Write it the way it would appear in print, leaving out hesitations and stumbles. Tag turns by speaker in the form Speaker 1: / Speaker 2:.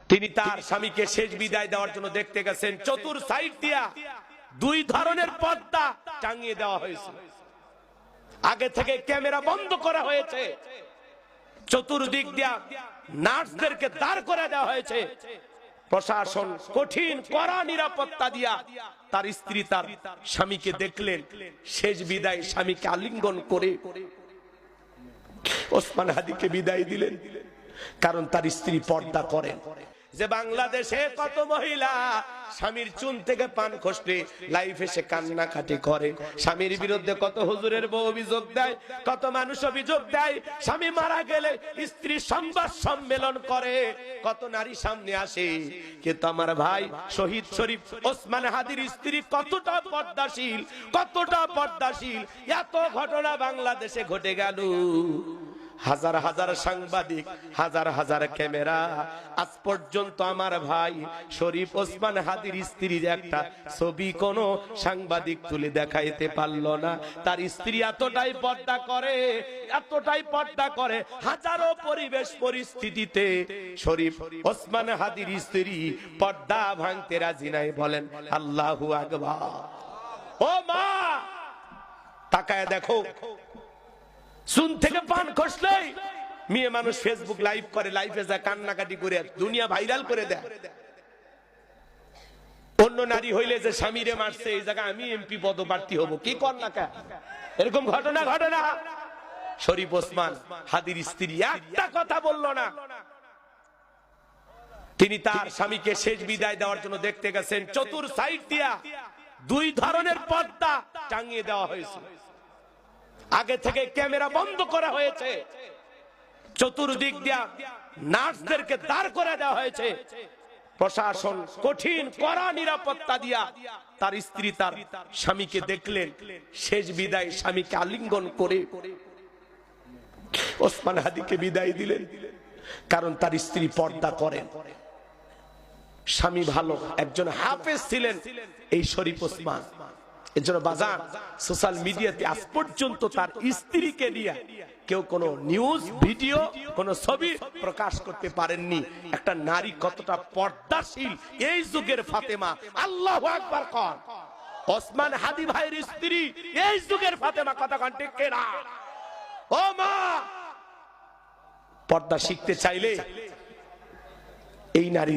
Speaker 1: তিনি তার স্বামীকে শেষ বিদায় দেওয়ার জন্য দেখতে গেছেন। চতুর সাইড দিয়া দুই ধরনের পর্দা টাঙিয়ে দেওয়া হয়েছে, আগে থেকে ক্যামেরা বন্ধ করা হয়েছে, চতুর্দিক দিয়া নার্সদেরকে দাঁড় করে দেওয়া হয়েছে। প্রশাসন কঠিন কড়া নিরাপত্তা দিয়া তার স্ত্রী তার স্বামীকে দেখলেন শেষ বিদায়, স্বামীকে আলিঙ্গন করে ওসমান হাদিকে বিদায় দিলেন। কারণ তার স্ত্রী পর্দা করেন। যে বাংলাদেশে কত মহিলা স্বামীর চুন থেকে পান খসলে লাইফে সে কান্নাকাটি করে, স্বামীর বিরুদ্ধে কত হুজুরের বউ অভিযোগ দেয়, কত মানুষ অভিযোগ দেয়, স্বামী মারা গেলে স্ত্রী সংবাদ সম্মেলন করে, কত নারী সামনে আসে। কিন্তু আমার ভাই শহীদ শরীফ ওসমান হাদির স্ত্রী কতটা পর্দাশীল, কতটা পর্দাশীল। এত ঘটনা বাংলাদেশে ঘটে গেল, হাজার হাজার সাংবাদিক, হাজার হাজার ক্যামেরা, আজ পর্যন্ত আমার ভাই শরীফ ওসমান হাদির স্ত্রীর একটা ছবি কোন সাংবাদিক তুলে দেখাইতে পারলো না। তার স্ত্রী এতটাই পর্দা করে, এতটাই পর্দা করে, হাজারো পরিবেশ পরিস্থিতিতে শরীফ ওসমান হাদির স্ত্রী পর্দা ভাঙতে রাজি নাই। বলেন আল্লাহু আকবার। ও মা, তাকায় দেখো, চুন থেকে পান খসলেই মেয়ে মানুষ ফেসবুক লাইভ করে, লাইভে যায় কান্নাকাটি করে দুনিয়া ভাইরাল করে দেয়। অন্য নারী হইলে যে স্বামীরে মারছে, এই জায়গায় আমি এমপি পদপ্রার্থী হব, কি কর না কে, এরকম ঘটনা ঘটে না? শরীফ ওসমান হাদির স্ত্রী একটা কথা বললো না। তিনি তার স্বামীকে শেষ বিদায় দেওয়ার জন্য দেখতে গেছেন। চতুর সাইড দিয়া দুই ধরনের পর্দা টাঙিয়ে দেওয়া হয়েছে, আগে থেকে ক্যামেরা বন্ধ করা হয়েছে, চতুর্দিক দিয়া নার্সদেরকে দাঁড় করে দেওয়া হয়েছে। প্রশাসন কঠিন কড়া নিরাপত্তা দিয়া তার স্ত্রী তার স্বামীকে দেখলেন শেষ বিদায়, স্বামীকে আলিঙ্গন করে ওসমান হাদিকে বিদায় দিলেন। কারণ তার স্ত্রী পর্দা করেন। স্বামী ভালো একজন হাফেজ ছিলেন এই শরীফ ওসমান। এজন্য বাজার সোশ্যাল মিডিয়াতে আজ পর্যন্ত তার স্ত্রীকে নিয়ে কেউ কোনো নিউজ, ভিডিও, কোনো ছবি প্রকাশ করতে পারেননি। একটা নারী কতটা পর্দাশীল এই যুগের ফাতেমা, আল্লাহু আকবার কোন। ওসমান হাদি ভাইয়ের স্ত্রী এই যুগের ফাতেমা, কথা কোন ঠিক কিনা? ও মা, পর্দা শিখতে চাইলে এই নারী